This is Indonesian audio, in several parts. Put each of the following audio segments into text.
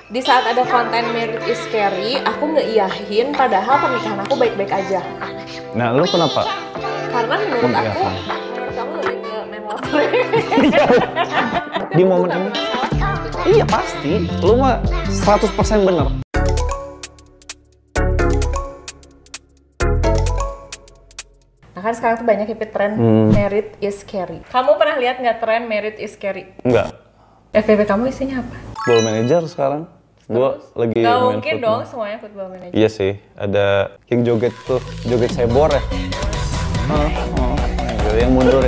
Di saat ada konten marriage is scary, aku ngeiyahin padahal pernikahan aku baik-baik aja. Nah, lu kenapa? Karena menurut aku, menurut kamu lebih ke main lotre. Di momen ini? Iya pasti, lu mah 100% bener. Nah kan sekarang tuh banyak hipit tren married is scary. Kamu pernah lihat nggak tren married is scary? Enggak. FYP kamu isinya apa? Football manager sekarang. Gua lagi Gak main mungkin football. dong semuanya football manager. Iya sih, ada yang joget tuh, joget sebor ya. Yang mundur.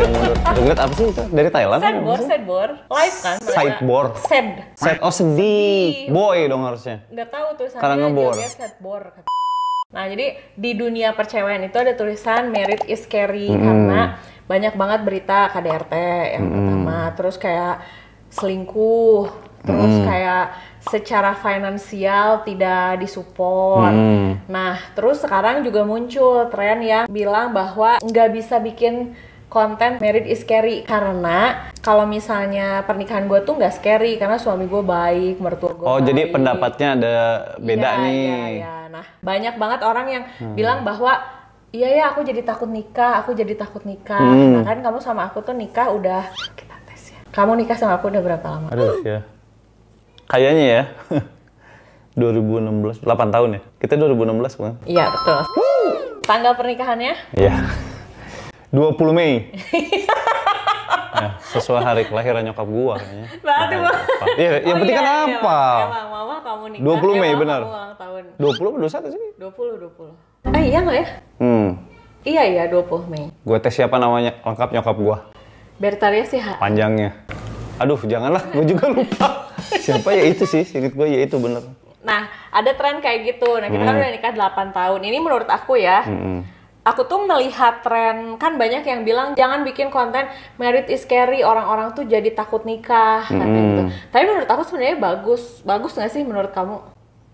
Joget apa sih itu? Dari Thailand? Sedbor, live kan? Sideboard. Set, oh sedih. Boy dong harusnya. Nggak tahu tulisannya Karena ngebor. joget sedbor. Nah jadi di dunia percewaan itu ada tulisan married is scary karena banyak banget berita KDRT yang pertama, terus kayak selingkuh, terus kayak secara finansial tidak disupport. Nah terus sekarang juga muncul tren yang bilang bahwa nggak bisa bikin konten married is scary karena kalau misalnya pernikahan gue tuh nggak scary karena suami gue baik, mertua gue Oh baik. jadi pendapatnya ada beda Iya, nih. iya. Nah banyak banget orang yang bilang bahwa iya ya aku jadi takut nikah. Nah kan kamu sama aku tuh nikah udah, kita tes ya. Kamu nikah sama aku udah berapa lama? Aduh ya. Kayaknya ya. 2016, 8 tahun ya? Kita 2016 bukan? Iya betul. Tanggal pernikahannya? Iya. 20 Mei. Ya, sesuai hari kelahiran nyokap gua kayaknya. Berarti Iya, yang penting kan apa? Emang mama kamu nikah. 20 Mei emang benar. kamu ulang tahun. 20 apa 21 sih? 20. Iya nggak ya? Iya 20 Mei. Gue tes siapa namanya lengkap nyokap gua. Bertaria sih ha. Panjangnya. Aduh, janganlah, gue juga lupa. Siapa ya itu sih, inget gue ya itu bener. Nah, ada tren kayak gitu. Nah, kita kan udah nikah 8 tahun. Ini menurut aku ya. Aku tuh melihat tren, kan banyak yang bilang jangan bikin konten married is scary, orang-orang tuh jadi takut nikah, katanya gitu. Tapi menurut aku sebenarnya bagus. Bagus nggak sih menurut kamu?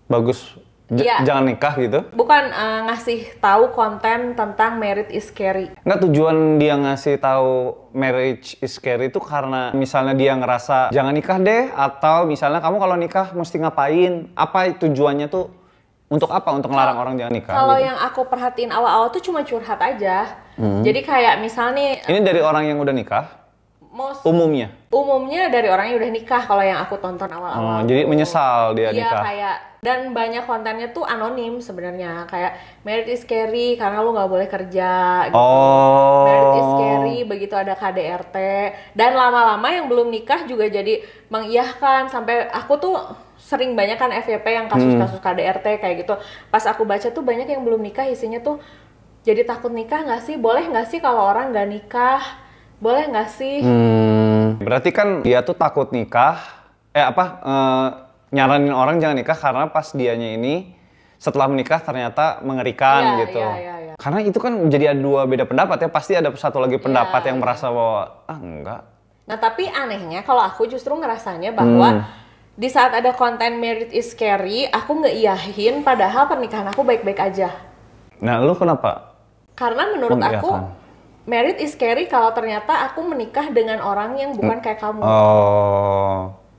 Bagus. Iya. Jangan nikah gitu. Bukan ngasih tahu konten tentang married is scary. Nggak, tujuan dia ngasih tahu marriage is scary itu karena misalnya dia ngerasa jangan nikah deh, atau misalnya kamu kalau nikah mesti ngapain, apa tujuannya tuh, untuk apa, untuk ngelarang orang jangan nikah Kalau gitu. yang aku perhatiin awal-awal tuh cuma curhat aja. Jadi kayak misalnya Ini dari orang yang udah nikah umumnya dari orang yang udah nikah kalau yang aku tonton awal-awal. jadi menyesal dia Iya nikah. kayak, dan banyak kontennya tuh anonim sebenarnya, kayak married is scary karena lu nggak boleh kerja gitu. Married is scary begitu ada KDRT, dan lama-lama yang belum nikah juga jadi mengiyahkan. Sampai aku tuh sering banyak kan FYP yang kasus-kasus KDRT kayak gitu. Pas aku baca tuh banyak yang belum nikah isinya tuh jadi takut nikah nggak sih, boleh nggak sih kalau orang nggak nikah, boleh nggak sih? Berarti kan dia tuh takut nikah, nyaranin orang jangan nikah karena pas dianya ini setelah menikah ternyata mengerikan gitu. Iya. Karena itu kan jadi ada dua beda pendapat ya, pasti ada satu lagi pendapat yang merasa bahwa enggak. Nah tapi anehnya kalau aku justru ngerasanya bahwa di saat ada konten married is scary, aku ngeiyahin padahal pernikahan aku baik-baik aja. Nah lu kenapa? Karena menurut aku married is scary kalau ternyata aku menikah dengan orang yang bukan kayak kamu.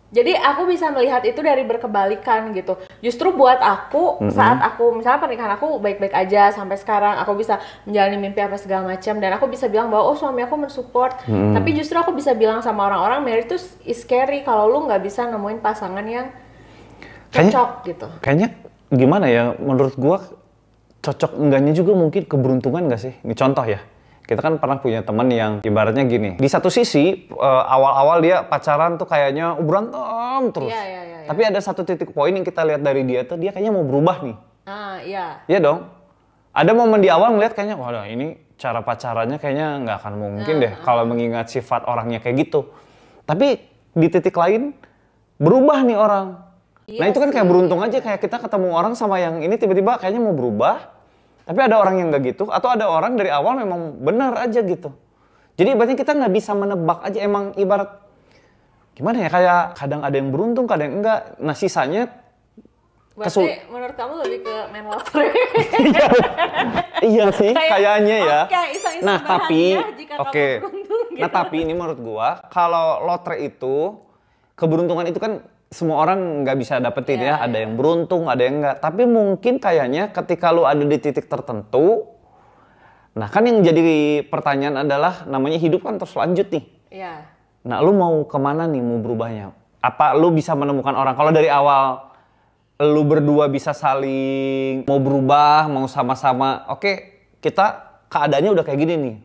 Jadi aku bisa melihat itu dari berkebalikan gitu. Justru buat aku saat aku misalnya pernikahan aku baik-baik aja sampai sekarang, aku bisa menjalani mimpi apa segala macam, dan aku bisa bilang bahwa oh suami aku mensupport. Tapi justru aku bisa bilang sama orang-orang married itu is scary kalau lu nggak bisa nemuin pasangan yang cocok gitu. Kayaknya gimana ya, menurut gua cocok enggaknya juga mungkin keberuntungan nggak sih? Ini contoh ya. Kita kan pernah punya teman yang ibaratnya gini, di satu sisi awal-awal dia pacaran tuh kayaknya berantem terus. Iya. Tapi ada satu titik poin yang kita lihat dari dia tuh, dia kayaknya mau berubah nih. Iya. Iya dong. Ada momen di awal ngeliat kayaknya, waduh ini cara pacarannya kayaknya nggak akan mungkin deh kalau mengingat sifat orangnya kayak gitu. Tapi di titik lain berubah nih orang. Nah itu kan kayak beruntung aja, kayak kita ketemu orang sama yang ini tiba-tiba kayaknya mau berubah. Tapi ada orang yang nggak gitu, atau ada orang dari awal memang benar aja gitu. Jadi ibaratnya kita nggak bisa menebak aja, emang ibarat gimana ya, kayak kadang ada yang beruntung, kadang yang enggak. Nah sisanya berarti menurut kamu lebih ke main lotre? Iya sih, kayaknya ya. Iseng-iseng Nah tapi, jika kamu beruntung, gitu. Nah tapi ini menurut gua, kalau lotre itu, keberuntungan itu kan semua orang nggak bisa dapetin Iya, ya. Ada yang beruntung, ada yang nggak. Tapi mungkin kayaknya ketika lu ada di titik tertentu, nah kan yang jadi pertanyaan adalah namanya hidup kan terus lanjut nih. Iya. Nah lu mau kemana nih mau berubahnya? Apa lu bisa menemukan orang? Kalau dari awal lu berdua bisa saling mau berubah, mau sama-sama, oke, kita keadaannya udah kayak gini nih.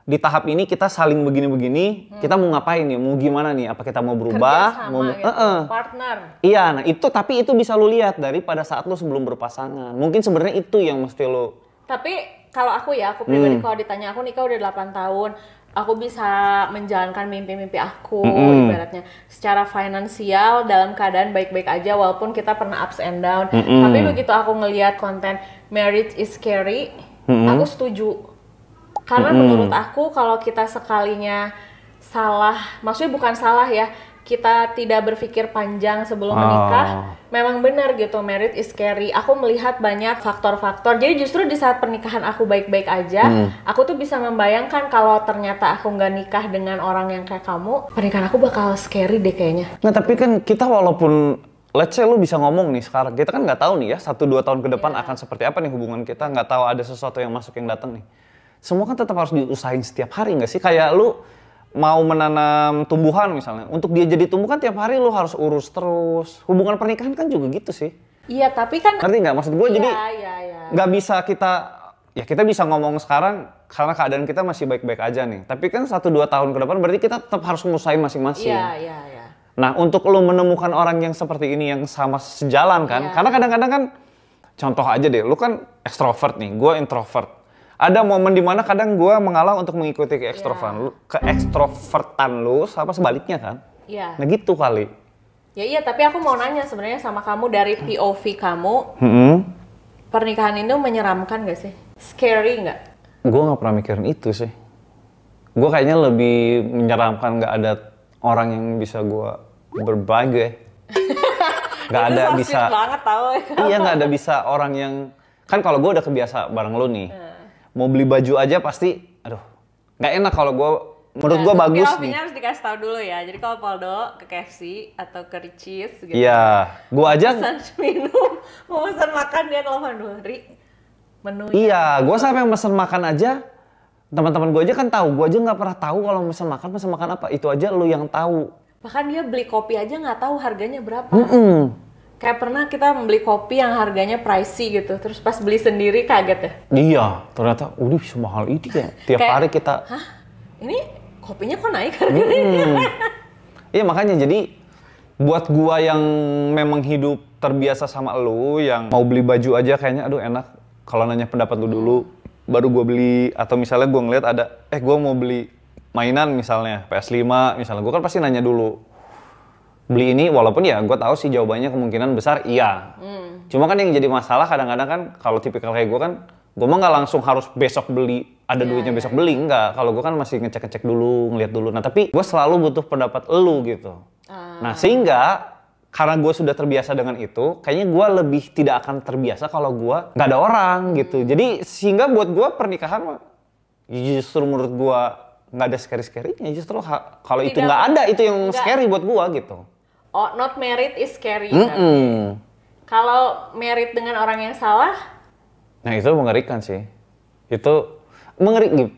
Di tahap ini kita saling begini-begini, kita mau ngapain nih? Mau gimana nih? Apa kita mau berubah? Kerja sama gitu, partner. Iya, nah tapi itu bisa lu lihat dari pada saat lu sebelum berpasangan. Mungkin sebenarnya itu yang mesti lu. Tapi kalau aku pribadi kalau ditanya aku nikah udah 8 tahun, aku bisa menjalankan mimpi-mimpi aku ibaratnya secara finansial dalam keadaan baik-baik aja walaupun kita pernah ups and down. Tapi begitu aku ngelihat konten Marriage is Scary, aku setuju. Karena menurut aku kalau kita sekalinya salah, maksudnya bukan salah ya, kita tidak berpikir panjang sebelum menikah, memang benar gitu, marriage is scary. Aku melihat banyak faktor-faktor. Jadi justru di saat pernikahan aku baik-baik aja, aku tuh bisa membayangkan kalau ternyata aku nggak nikah dengan orang yang kayak kamu, pernikahan aku bakal scary deh kayaknya. Nah tapi kan kita walaupun, let's say lu bisa ngomong nih sekarang, kita kan nggak tahu nih ya 1-2 tahun ke depan akan seperti apa nih hubungan kita, nggak tahu ada sesuatu yang masuk yang datang nih. Semua kan tetap harus diusahain setiap hari nggak sih? Kayak lu mau menanam tumbuhan misalnya, untuk dia jadi tumbuh kan tiap hari lu harus urus terus. Hubungan pernikahan kan juga gitu sih. Iya, tapi kan ngerti nggak maksud gue? Jadi iya. nggak bisa kita bisa ngomong sekarang karena keadaan kita masih baik-baik aja nih. Tapi kan 1-2 tahun ke depan berarti kita tetap harus ngusahain masing-masing. Iya. Nah untuk lu menemukan orang yang seperti ini yang sama sejalan kan, karena kadang-kadang kan contoh aja deh, lu kan ekstrovert nih, gue introvert. Ada momen dimana kadang gue mengalah untuk mengikuti keekstrovertan lu, sama sebaliknya kan? Iya. Nah gitu kali. Ya iya, tapi aku mau nanya sebenarnya sama kamu dari POV kamu, pernikahan itu menyeramkan gak sih? Scary nggak? Gue nggak pernah mikirin itu sih. Gue kayaknya lebih menyeramkan nggak ada orang yang bisa gue berbagi. Nggak ada so bisa. Banget, tau. Iya nggak ada bisa orang yang kan kalau gue udah kebiasa bareng lu nih. Mau beli baju aja pasti, aduh, nggak enak kalau gue, menurut gue bagus nih. Harus dikasih tahu dulu ya. Jadi kalau Poldo ke KFC atau ke Richeese gitu. Iya, gue aja. Pesan minum, mau pesan makan dia telepon dulu, menu. Iya, gue sampai mesen makan aja. Teman-teman gue aja kan tahu, gue aja nggak pernah tahu kalau mesen makan apa. Itu aja lu yang tahu. Bahkan dia beli kopi aja nggak tahu harganya berapa. Kayak pernah kita membeli kopi yang harganya pricey gitu, terus pas beli sendiri kaget ya? Iya, ternyata udah bisa mahal ini ya. Tiap hari kita. Hah? Ini kopinya kok naik harganya? Iya makanya jadi buat gua yang memang hidup terbiasa sama lu, yang mau beli baju aja kayaknya aduh enak kalau nanya pendapat lu dulu, baru gua beli. Atau misalnya gua ngeliat ada, gua mau beli mainan misalnya, PS5 misalnya, gua kan pasti nanya dulu. Beli ini, walaupun ya gue tahu sih jawabannya kemungkinan besar iya. Cuma kan yang jadi masalah kadang-kadang kan kalau tipikal kayak gue kan, gue mah nggak langsung harus besok beli, ada duitnya besok beli, enggak. Kalau gue kan masih ngecek-ngecek dulu, ngeliat dulu. Nah tapi gue selalu butuh pendapat elu gitu. Nah sehingga karena gue sudah terbiasa dengan itu, kayaknya gue lebih tidak akan terbiasa kalau gue nggak ada orang gitu. Jadi sehingga buat gue pernikahan justru menurut gue nggak ada scary-scary-nya. Justru kalau itu nggak ada, itu yang scary buat gue gitu. Oh, not married is scary. Kalau married dengan orang yang salah? Nah itu mengerikan sih. Itu mengerikan.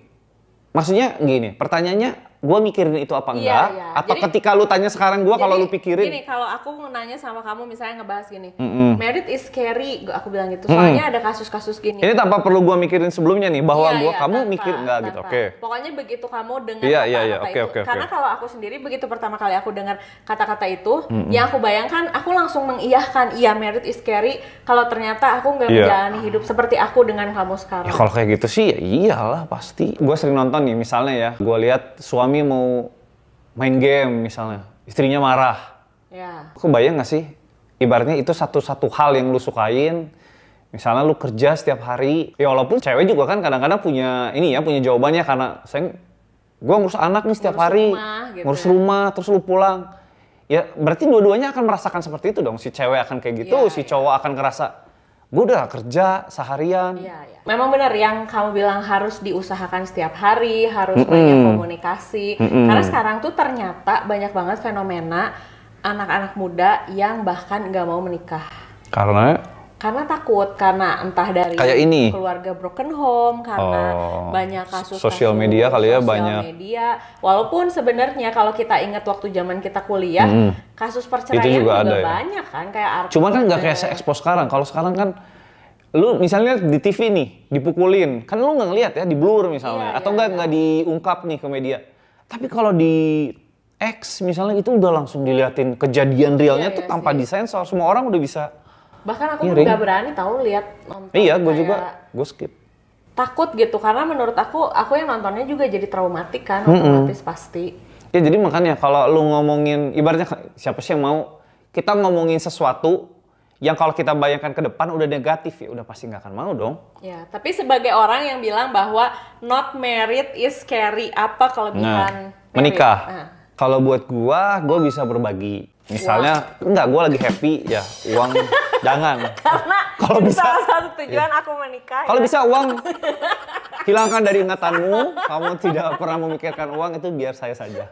Maksudnya gini, pertanyaannya gue mikirin itu apa enggak? Iya. Atau jadi, ketika lu tanya sekarang gue kalau lu pikirin? Gini, kalau aku nanya sama kamu misalnya ngebahas gini, married is scary, aku bilang gitu. Soalnya ada kasus-kasus gini. Ini tanpa perlu gue mikirin sebelumnya nih, bahwa kamu mikir enggak gitu, oke? Pokoknya begitu kamu dengar kata-kata itu. Karena kalau aku sendiri begitu pertama kali aku dengar kata-kata itu, yang aku bayangkan, aku langsung mengiyahkan, iya married is scary. Kalau ternyata aku nggak menjalani hidup seperti aku dengan kamu sekarang. Ya kalau kayak gitu sih, ya iyalah pasti. Gue sering nonton nih, misalnya ya, gue lihat suami mau main game misalnya, istrinya marah. Ya. Kebayang gak sih? Ibaratnya itu satu-satu hal yang lu sukain. Misalnya lu kerja setiap hari, ya walaupun cewek juga kan kadang-kadang punya punya jawabannya karena gue ngurus anak nih setiap hari, ngurus rumah, terus lu pulang. Ya berarti dua-duanya akan merasakan seperti itu dong. Si cewek akan kayak gitu, si cowok akan ngerasa gue udah kerja seharian. Memang benar yang kamu bilang harus diusahakan setiap hari, harus banyak komunikasi. Karena sekarang tuh ternyata banyak banget fenomena anak-anak muda yang bahkan nggak mau menikah. Karena takut, karena entah dari kayak ini keluarga broken home, karena banyak kasus sosial media kali ya, banyak media. Walaupun sebenarnya kalau kita ingat waktu zaman kita kuliah, kasus perceraian itu juga ada banyak ya? Kan kayak artis. Cuman kan nggak kayak se-expose sekarang. Kalau sekarang kan lu misalnya di TV nih dipukulin, kan lu nggak ngeliat ya, di blur misalnya, atau nggak diungkap nih ke media. Tapi kalau di X misalnya itu udah langsung diliatin kejadian realnya tuh tanpa disensor, semua orang udah bisa. Bahkan aku nggak berani tahu lihat nonton. Iya, gue juga, gue skip. Takut gitu, karena menurut aku yang nontonnya juga jadi traumatik kan, otomatis pasti. Ya jadi makanya kalau lu ngomongin, ibaratnya siapa sih yang mau kita ngomongin sesuatu yang kalau kita bayangkan ke depan udah negatif ya, udah pasti nggak akan mau dong. Ya, tapi sebagai orang yang bilang bahwa not married is scary, apa kelebihan menikah? Kalau buat gua bisa berbagi. Misalnya, enggak, gue lagi happy, ya uang jangan. Karena kalau bisa salah satu tujuan aku menikah. Kalau bisa uang hilangkan dari ingatanmu, kamu tidak pernah memikirkan uang, itu biar saya saja.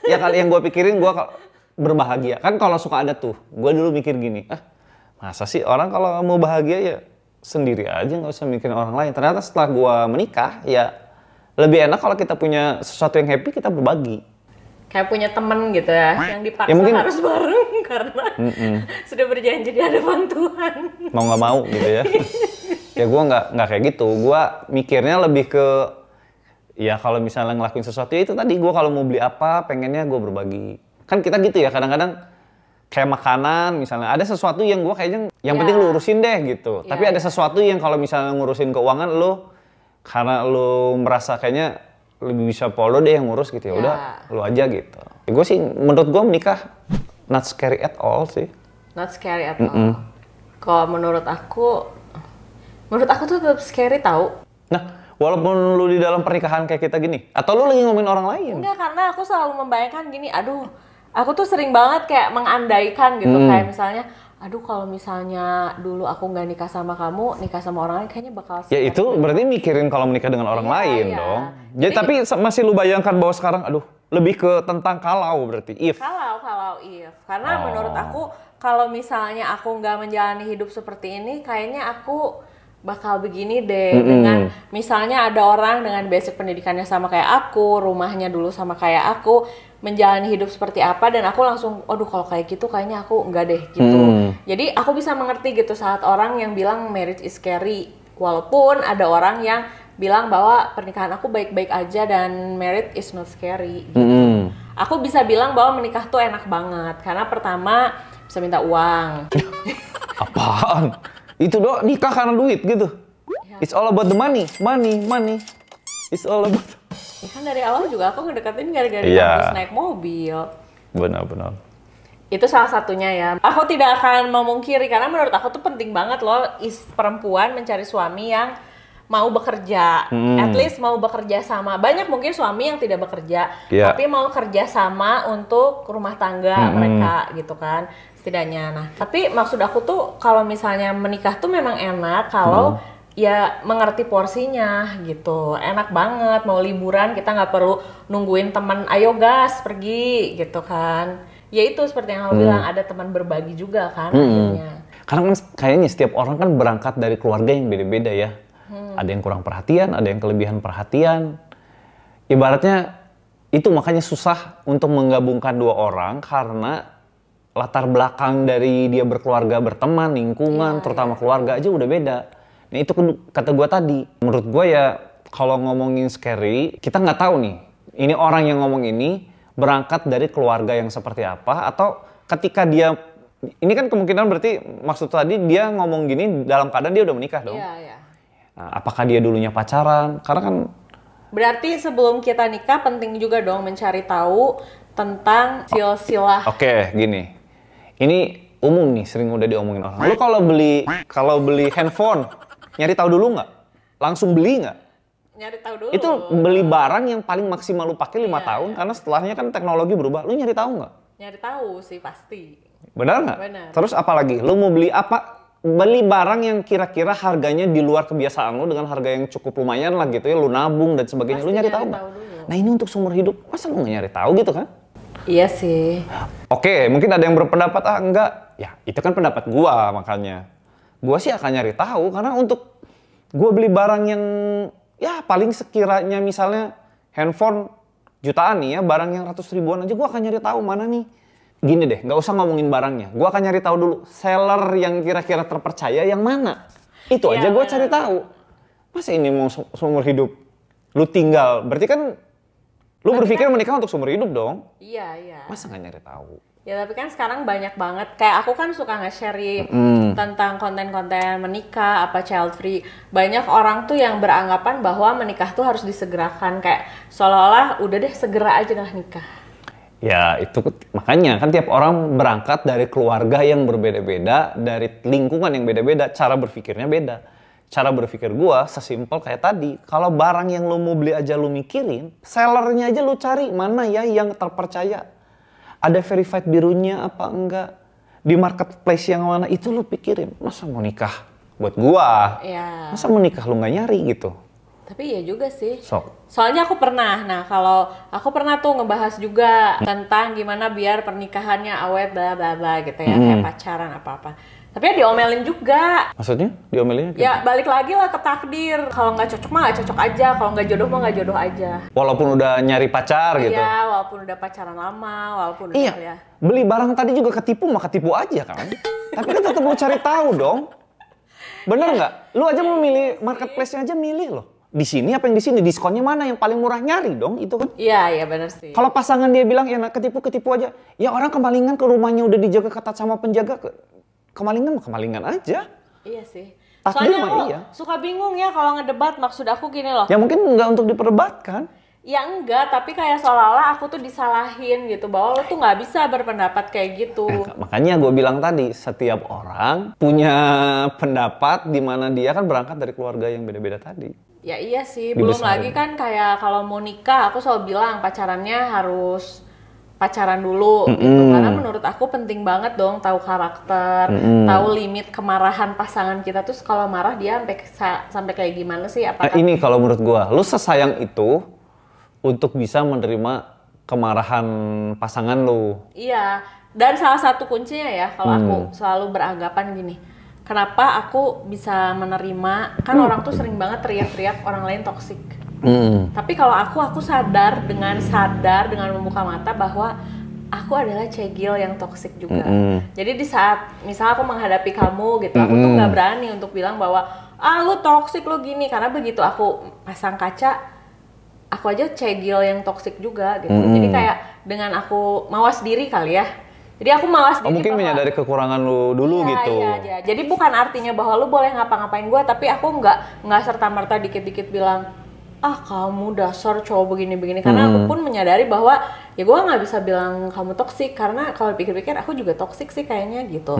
Ya kali yang gue pikirin, gue berbahagia. Kan kalau suka ada tuh, gue dulu mikir gini, masa sih orang kalau mau bahagia ya sendiri aja, nggak usah mikirin orang lain. Ternyata setelah gue menikah, ya lebih enak kalau kita punya sesuatu yang happy, kita berbagi. Kayak punya temen gitu ya, yang dipaksa ya mungkin, harus bareng karena sudah berjanji di hadapan Tuhan. Mau nggak mau gitu ya. Ya gue nggak kayak gitu. Gue mikirnya lebih ke, ya kalau misalnya ngelakuin sesuatu ya itu tadi, gue kalau mau beli apa, pengennya gue berbagi. Kan kita gitu ya, kadang-kadang kayak makanan misalnya, ada sesuatu yang gue kayaknya, yang penting lu urusin deh gitu. Tapi ada sesuatu yang kalau misalnya ngurusin keuangan lu, karena lu merasa kayaknya lebih bisa Polo deh yang ngurus gitu ya, udah lu aja gitu. Ya, gue sih menurut gue menikah not scary at all sih. Not scary at all. Kalau menurut aku tuh tetap scary tahu. Nah, walaupun lu di dalam pernikahan kayak kita gini, atau lu lagi ngomongin orang lain? Enggak, karena aku selalu membayangkan gini, aduh, aku tuh sering banget kayak mengandaikan gitu, kayak misalnya, aduh kalau misalnya dulu aku nggak nikah sama kamu, nikah sama orang lain kayaknya bakal. Ya itu berarti mikirin kalau menikah dengan orang lain dong. Jadi tapi masih lu bayangkan bahwa sekarang, aduh, lebih ke tentang kalau berarti if. Kalau if. Karena menurut aku kalau misalnya aku nggak menjalani hidup seperti ini, kayaknya aku bakal begini deh. Dengan misalnya ada orang dengan basic pendidikannya sama kayak aku, rumahnya dulu sama kayak aku, menjalani hidup seperti apa, dan aku langsung, aduh kalau kayak gitu kayaknya aku enggak deh gitu. Jadi aku bisa mengerti gitu saat orang yang bilang marriage is scary, walaupun ada orang yang bilang bahwa pernikahan aku baik-baik aja dan marriage is not scary gitu. Aku bisa bilang bahwa menikah tuh enak banget, karena pertama bisa minta uang. Apaan? Itu doang, nikah karena duit gitu. It's all about the money. It's all about. Ya kan dari awal juga aku ngedekatin gara-gara harus naik mobil. Benar. Itu salah satunya ya. Aku tidak akan memungkiri, karena menurut aku tuh penting banget loh perempuan mencari suami yang mau bekerja. At least mau bekerja sama. Banyak mungkin suami yang tidak bekerja, tapi mau kerja sama untuk rumah tangga mereka gitu kan. Setidaknya. Nah, tapi maksud aku tuh kalau misalnya menikah tuh memang enak kalau ya mengerti porsinya gitu. Enak banget, mau liburan kita nggak perlu nungguin teman, ayo gas pergi gitu kan. Ya itu seperti yang aku bilang, ada teman berbagi juga kan akhirnya. Karena kan kayaknya setiap orang kan berangkat dari keluarga yang beda-beda ya. Ada yang kurang perhatian, ada yang kelebihan perhatian. Ibaratnya itu makanya susah untuk menggabungkan dua orang karena latar belakang dari dia berkeluarga, berteman, lingkungan, terutama keluarga aja udah beda. Nah itu kata gue tadi. Menurut gue ya kalau ngomongin scary, kita nggak tahu nih. Ini orang yang ngomong ini berangkat dari keluarga yang seperti apa, atau ketika dia, ini kan kemungkinan berarti maksud tadi dia ngomong gini dalam keadaan dia udah menikah dong. Iya. Nah, apakah dia dulunya pacaran? Karena kan berarti sebelum kita nikah penting juga dong mencari tahu tentang silsilah. Oke, gini. Ini umum nih, sering udah diomongin orang. Lu kalau beli handphone, nyari tahu dulu nggak? Langsung beli nggak? Nyari tahu dulu. Itu beli barang yang paling maksimal lu pakai 5 tahun, karena setelahnya kan teknologi berubah. Lu nyari tahu nggak? Nyari tahu sih pasti. Benar nggak? Benar. Terus apa lagi? Lu mau beli apa? Beli barang yang kira-kira harganya di luar kebiasaan lu dengan harga yang cukup lumayan lah gitu ya, lu nabung dan sebagainya. Lu nyari tahu nggak? Nah ini untuk seumur hidup, masa lu nggak nyari tahu gitu kan? Iya sih. Oke, mungkin ada yang berpendapat enggak. Ya, itu kan pendapat gua, makanya gua sih akan nyari tahu, karena untuk gua beli barang yang ya paling sekiranya misalnya handphone jutaan nih ya, barang yang ratus ribuan aja gua akan nyari tahu mana nih. Gini deh, nggak usah ngomongin barangnya, gua akan nyari tahu dulu seller yang kira-kira terpercaya yang mana. Itu aja gua cari tahu. Masa ini mau seumur hidup lu tinggal, berarti kan lu berpikir menikah untuk seumur hidup dong? Iya, iya. Masa nggak nyari tahu? Ya tapi kan sekarang banyak banget, kayak aku kan suka nge-share tentang konten-konten menikah, apa child free. Banyak orang tuh yang beranggapan bahwa menikah tuh harus disegerakan, kayak seolah-olah udah deh segera aja lah nikah. Ya itu makanya kan tiap orang berangkat dari keluarga yang berbeda-beda, dari lingkungan yang beda-beda, cara berpikirnya beda. Cara berpikir gua sesimpel kayak tadi, kalau barang yang lu mau beli aja lu mikirin, sellernya aja lu cari mana ya yang terpercaya. Ada verified birunya apa enggak, di marketplace yang mana itu lu pikirin. Masa mau nikah buat gua? Ya. Masa mau nikah lu nggak nyari gitu? Tapi iya juga sih. So. Soalnya aku pernah, kalau aku pernah tuh ngebahas juga tentang gimana biar pernikahannya awet bla bla bla gitu ya, kayak pacaran apa-apa. Tapi ya diomelin juga. Maksudnya diomelinnya? Ya balik lagi lah ke takdir. Kalau nggak cocok mah nggak cocok aja. Kalau nggak jodoh mah nggak jodoh aja. Walaupun udah nyari pacar gitu? Iya, walaupun udah pacaran lama, walaupun udah iya, beli barang tadi juga ketipu mah ketipu aja kan. Tapi kan tetap lu cari tahu dong. Bener nggak? Lu aja mau milih marketplace-nya aja milih loh. Di sini apa yang di sini? Diskonnya mana yang paling murah, nyari dong itu kan? Iya, iya benar sih. Kalau pasangan dia bilang ya ketipu aja. Ya orang kemalingan ke rumahnya udah dijaga ketat sama penjaga, kemalingan aja. Iya sih. Takdir soalnya mah aku iya. suka bingung ya kalau ngedebat, maksud aku gini loh. Ya mungkin nggak untuk diperdebatkan. Ya enggak, tapi kayak seolah-olah aku tuh disalahin gitu, bahwa lo tuh nggak bisa berpendapat kayak gitu. Makanya gue bilang tadi, setiap orang punya pendapat di mana dia kan berangkat dari keluarga yang beda-beda tadi. Ya iya sih, belum lagi kan kayak kalau mau nikah, aku selalu bilang pacarannya harus pacaran dulu gitu, karena menurut aku penting banget dong tahu karakter, tahu limit kemarahan pasangan kita tuh, kalau marah dia sampai kayak gimana sih? Apakah ini kalau menurut gue, lu sesayang itu untuk bisa menerima kemarahan pasangan lu. Iya, dan salah satu kuncinya ya, kalau aku selalu beranggapan gini, kenapa aku bisa menerima, kan orang tuh sering banget teriak-teriak orang lain toksik. Tapi kalau aku sadar dengan membuka mata bahwa aku adalah cegil yang toksik juga. Jadi di saat misal aku menghadapi kamu gitu, aku tuh nggak berani untuk bilang bahwa lu toksik, lu gini, karena begitu aku pasang kaca, aku aja cegil yang toksik juga gitu. Jadi kayak dengan aku mawas diri kali ya. Jadi aku mawas diri. Mungkin menyadari kekurangan lu dulu gitu. Iya. Jadi bukan artinya bahwa lu boleh ngapa-ngapain gue, tapi aku nggak serta-merta dikit-dikit bilang, kamu dasar cowok begini-begini. Karena aku pun menyadari bahwa ya gue nggak bisa bilang kamu toksik, karena kalau pikir-pikir aku juga toksik sih kayaknya gitu.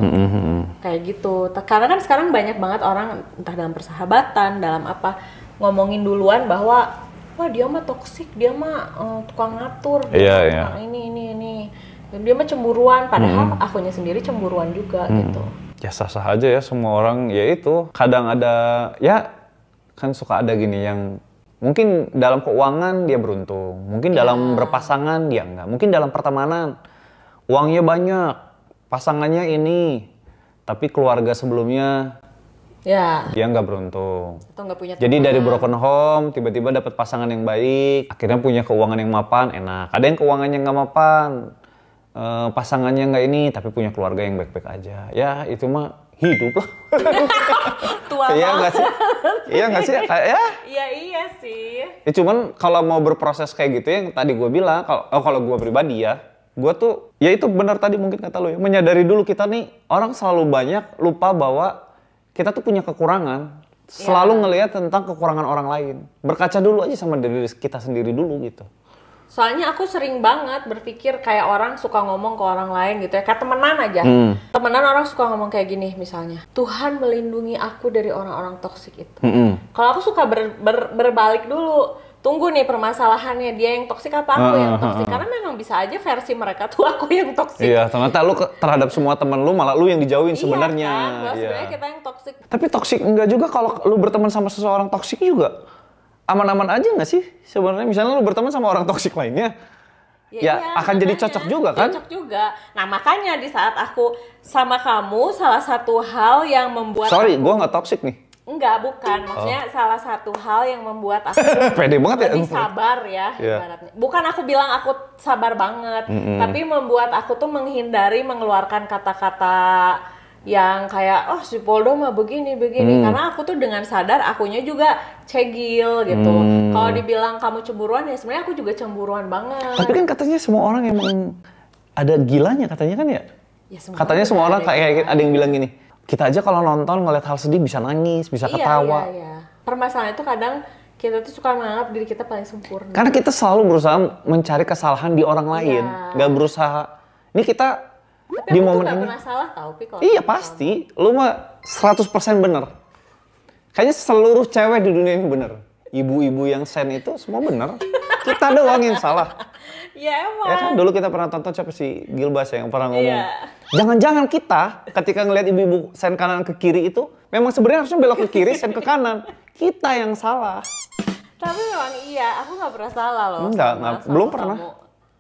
Kayak gitu. Karena kan sekarang banyak banget orang entah dalam persahabatan, dalam apa, ngomongin duluan bahwa wah dia mah toksik, dia mah tukang ngatur, dia ini. Dan dia mah cemburuan, padahal akunya sendiri cemburuan juga gitu. Ya sah-sah aja ya, semua orang ya itu. Kadang ada, ya kan suka ada gini yang mungkin dalam keuangan dia beruntung, mungkin dalam berpasangan dia enggak, mungkin dalam pertemanan uangnya banyak, pasangannya ini, tapi keluarga sebelumnya dia nggak beruntung. Atau nggak punya Jadi dari broken home tiba-tiba dapat pasangan yang baik, akhirnya punya keuangan yang mapan, enak. Ada yang keuangannya nggak mapan, pasangannya nggak ini, tapi punya keluarga yang baik-baik aja. Ya itu mah hidup lah. Tua iya nggak sih? Iya nggak sih? Kayak ya? Iya sih. Ya cuman kalau mau berproses kayak gitu yang tadi gue bilang, kalau gue pribadi ya, gue tuh ya itu benar tadi mungkin kata lo ya, menyadari dulu kita nih orang selalu banyak lupa bahwa kita tuh punya kekurangan, selalu ngelihat tentang kekurangan orang lain. Berkaca dulu aja sama diri kita sendiri dulu gitu. Soalnya aku sering banget berpikir kayak orang suka ngomong ke orang lain gitu ya, kayak temenan aja. Temenan orang suka ngomong kayak gini misalnya, Tuhan melindungi aku dari orang-orang toksik itu. Kalau aku suka berbalik dulu, tunggu nih permasalahannya, dia yang toksik apa aku yang toksik? Karena memang bisa aja versi mereka tuh aku yang toksik. Iya, ternyata lu terhadap semua temen lu malah lu yang dijauhin sebenarnya. Iya kan, sebenarnya kita yang toksik. Tapi toksik enggak juga kalau lu berteman sama seseorang toksik juga. Aman-aman aja nggak sih sebenarnya? Misalnya lu berteman sama orang toksik lainnya, ya iya, akan jadi makanya, cocok juga kan? Cocok juga. Nah makanya di saat aku sama kamu, salah satu hal yang membuat Sorry, gue nggak toxic nih. Enggak, bukan. Maksudnya salah satu hal yang membuat aku Pede banget ya. lebih sabar ya, ibaratnya. Bukan aku bilang aku sabar banget, tapi membuat aku tuh menghindari mengeluarkan kata-kata yang kayak, oh si Poldo mah begini. Karena aku tuh dengan sadar akunya juga cegil gitu. Kalau dibilang kamu cemburuan, ya sebenarnya aku juga cemburuan banget. Tapi kan katanya semua orang emang ada gilanya katanya kan ya? Katanya semua orang kayak ada yang bilang gini, kita aja kalau nonton ngeliat hal sedih bisa nangis, bisa ketawa. Iya. Permasalahan itu kadang kita tuh suka menganggap diri kita paling sempurna. Karena kita selalu berusaha mencari kesalahan di orang lain, nggak berusaha. Ini kita tapi di aku momen tuh ini. Pernah salah tau, Pi, kalau Iya pasti, lu mah 100% bener. Kayaknya seluruh cewek di dunia ini bener. Ibu-ibu yang sen itu semua bener. Kita doang yang salah. Ya emang. Ya kan dulu kita pernah tonton siapa sih Gilbas yang pernah ngomong. Iya. Jangan-jangan kita ketika ngelihat ibu-ibu sen kanan ke kiri itu memang sebenarnya harusnya belok ke kiri, sen ke kanan. Kita yang salah. Tapi memang iya, aku nggak pernah salah loh. Enggak, belum pernah.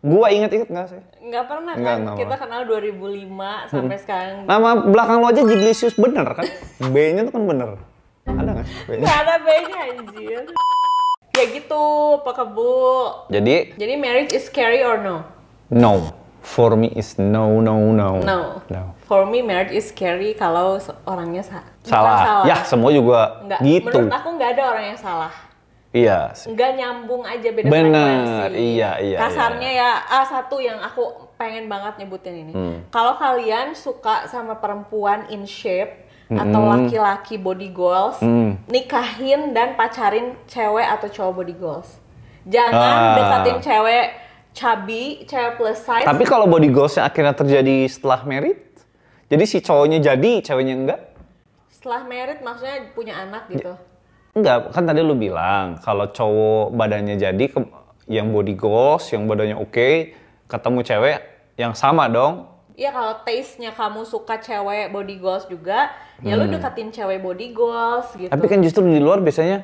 Gua inget-inget nggak sih? Nggak pernah kan? Enggak. Kita kenal 2005 sampai sekarang. Nama belakang lo aja Jiglisius bener kan? B-nya tuh kan bener. Ada nggak sih B-nya? Nggak ada B-nya anjir. Ya gitu, Pak Kebu. Jadi marriage is scary or no? no. For me is no. No. For me marriage is scary kalau orangnya salah. Ya, semua juga Enggak. gitu. Menurut aku nggak ada orang yang salah. Iya. Nggak nyambung aja beda Bener, frekuensi. iya. Kasarnya ya, satu yang aku pengen banget nyebutin ini. Kalau kalian suka sama perempuan in shape atau laki-laki body goals, nikahin dan pacarin cewek atau cowok body goals. Jangan deketin cewek chubby, cewek plus size. Tapi kalau body goals yang akhirnya terjadi setelah married, jadi si cowoknya jadi, ceweknya enggak? Setelah married maksudnya punya anak gitu? Enggak, kan tadi lu bilang kalau cowok badannya jadi, yang body goals, yang badannya oke, ketemu cewek yang sama dong. Iya, kalau taste-nya kamu suka cewek body goals juga, ya lu deketin cewek body goals gitu. Tapi kan justru di luar biasanya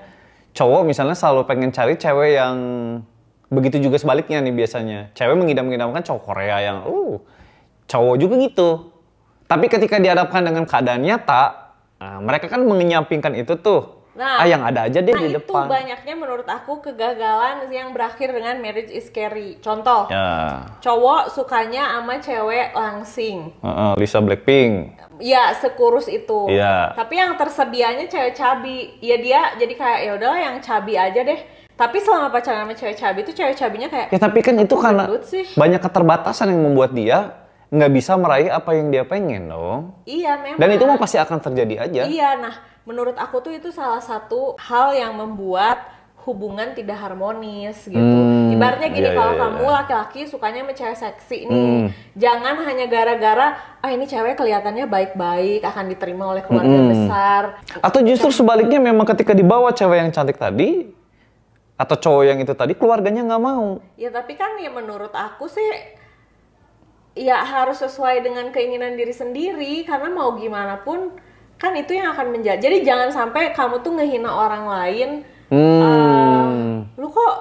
cowok misalnya selalu pengen cari cewek yang begitu juga sebaliknya nih biasanya. Cewek mengidam-idamkan cowok Korea yang cowok juga gitu. Tapi ketika dihadapkan dengan keadaan nyata, mereka kan mengenyampingkan itu tuh. Yang ada aja deh di depan. Nah, itu banyaknya menurut aku kegagalan yang berakhir dengan marriage is scary. Contoh, cowok sukanya sama cewek langsing. Lisa Blackpink. Ya, sekurus itu. Iya. Tapi yang tersedianya cewek cabi. Ya dia jadi kayak ya udahlah yang cabi aja deh. Tapi selama pacaran sama cewek cabi itu cewek cabinya kayak ya tapi kan itu karena banyak keterbatasan yang membuat dia nggak bisa meraih apa yang dia pengen dong. Iya memang. Dan itu mah pasti akan terjadi aja. Iya, nah menurut aku tuh itu salah satu hal yang membuat hubungan tidak harmonis gitu. Ibaratnya gini, kalau kamu laki-laki sukanya sama cewek seksi nih, jangan hanya gara-gara ini cewek kelihatannya baik-baik akan diterima oleh keluarga besar. Atau justru sebaliknya memang ketika dibawa cewek yang cantik tadi atau cowok yang itu tadi keluarganya nggak mau. Ya tapi kan ya menurut aku sih ya harus sesuai dengan keinginan diri sendiri, karena mau gimana pun kan itu yang akan menjadi. Jadi jangan sampai kamu tuh ngehina orang lain. Lu kok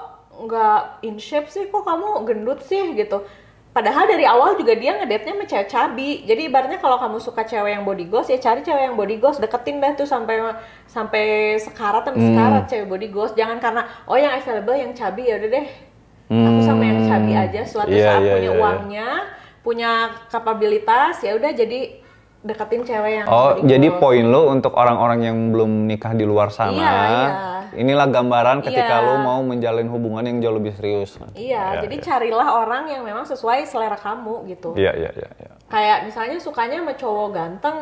nggak in shape sih, kok kamu gendut sih gitu. Padahal dari awal juga dia ngedate-nya sama cewek cabi. Jadi ibaratnya kalau kamu suka cewek yang body goals, ya cari cewek yang body goals, deketin dah tuh sampai sekarat cewek body goals. Jangan karena yang available yang cabi, ya udah deh. Aku sama yang cabi aja. Suatu saat punya uangnya, punya kapabilitas, ya udah jadi deketin cewek yang body jadi goals. poin lo untuk orang-orang yang belum nikah di luar sana. Inilah gambaran ketika lo mau menjalin hubungan yang jauh lebih serius. Jadi carilah orang yang memang sesuai selera kamu gitu. Iya. Kayak misalnya sukanya sama cowok ganteng,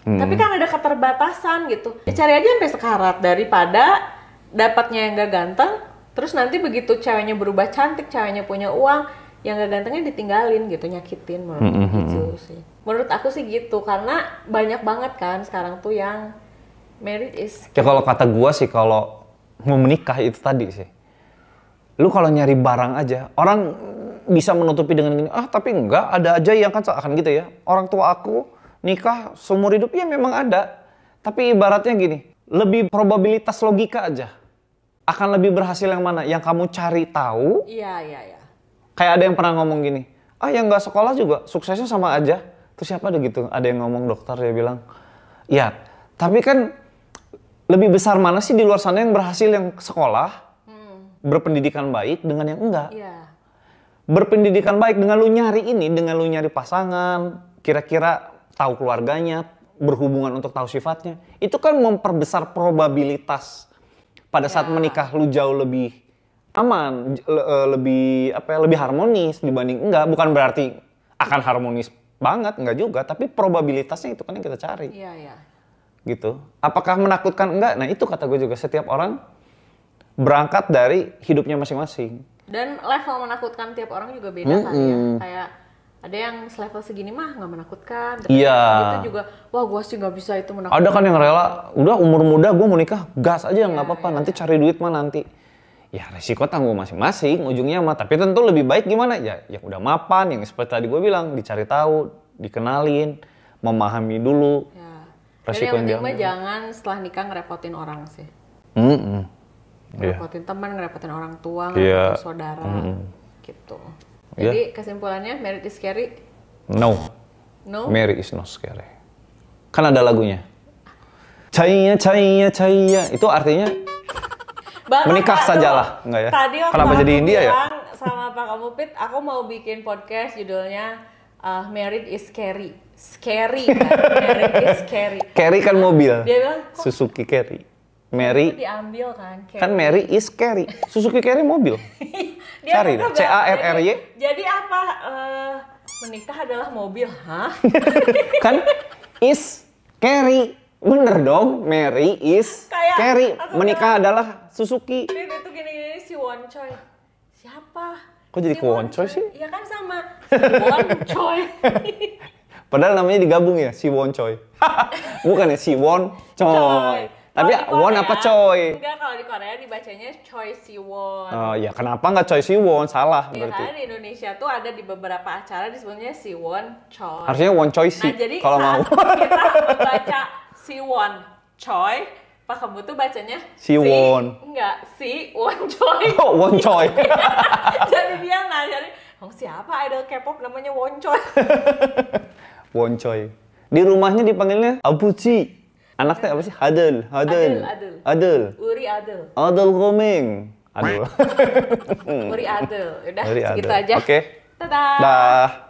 tapi kan ada keterbatasan gitu. Ya cari aja sampai sekarat daripada dapatnya yang gak ganteng, terus nanti begitu ceweknya berubah cantik, ceweknya punya uang, yang gak gantengnya ditinggalin gitu, nyakitin menurut gitu sih. Menurut aku sih gitu, karena banyak banget kan sekarang tuh yang marriage is... Ya kalau kata gua sih, kalau mau menikah itu tadi sih. Lu kalau nyari barang aja, orang bisa menutupi dengan gini, tapi enggak, ada aja yang kan akan gitu ya. Orang tua aku nikah seumur hidup, ya memang ada. Tapi ibaratnya gini, lebih probabilitas logika aja. Akan lebih berhasil yang mana? Yang kamu cari tahu. Iya. Kayak ada yang pernah ngomong gini, yang nggak sekolah juga suksesnya sama aja. Terus siapa ada gitu? Ada yang ngomong dokter, dia bilang, ya tapi kan lebih besar mana sih di luar sana yang berhasil yang sekolah, berpendidikan baik dengan yang enggak. Iya. Berpendidikan baik dengan lu nyari ini, dengan lu nyari pasangan, kira-kira tahu keluarganya, berhubungan untuk tahu sifatnya. Itu kan memperbesar probabilitas pada saat menikah lu jauh lebih aman, lebih harmonis dibanding enggak. Bukan berarti akan harmonis banget, enggak juga, tapi probabilitasnya itu kan yang kita cari. Iya, iya. Gitu. Apakah menakutkan? Enggak. Nah, itu kata gue juga, setiap orang berangkat dari hidupnya masing-masing. Dan level menakutkan tiap orang juga beda kali ya. Kayak ada yang selevel segini mah nggak menakutkan. Iya. Gitu juga, wah gue sih nggak bisa itu menakutkan. Ada kan yang rela, udah umur muda gue mau nikah, gas aja nggak apa-apa. Nanti cari duit mah nanti. Ya resiko tanggung masing-masing ujungnya mah. Tapi tentu lebih baik gimana ya? Yang udah mapan, yang seperti tadi gue bilang, dicari tahu, dikenalin, memahami dulu. Ya. Resiko Jadi yang yang penting mah jangan setelah nikah ngerepotin orang sih. Ngerepotin teman, ngerepotin orang tua, ngerepotin saudara, gitu. Jadi kesimpulannya, married is scary? No. Married is not scary. Kan ada lagunya. Cahaya, cahaya, cahaya. Itu artinya menikah sajalah, enggak ya? Tadi kenapa jadi India ya? Sama Pak Kamupit, aku mau bikin podcast judulnya Married is Scary. Scary kan? Married is scary. Carry kan mobil. Dia bilang, Suzuki Carry. Mary itu diambil kan? Carry. Kan Mary is Carry. Suzuki Carry mobil. Cari deh. CARRY. Jadi apa? Menikah adalah mobil, hah? Kan is Carry. Bener dong, Mary is Kayak, Carry. Menikah adalah Suzuki. Itu gini-gini si Won Choi. Siapa? Kok jadi si Won Choi sih? Iya kan sama. Si Won Choi. Padahal namanya digabung ya, si Won Choi. Bukan ya, si Won Choi. Tapi Won apa Choi? Enggak, kalau di Korea dibacanya Choi Siwon. Oh ya, kenapa nggak Choi Siwon? Salah Ya, berarti. karena di Indonesia tuh ada di beberapa acara disebutnya Siwon Choi. Harusnya Won Choi Si, Nah, jadi kalau mau. kita membaca Siwon Choi, Pak Kembu tuh bacanya Siwon. Enggak, Si Won Choi. Oh, Won Choi. Jadi dia nanya, siapa idol K-pop namanya Won Choi? Won Choi. Di rumahnya dipanggilnya Abuji. Anaknya apa sih? Adel. Uri Adel. Adel komeng. Adel. Uri Adel. Udah, Uri segitu Adel. aja. Oke. Dadah. Dah.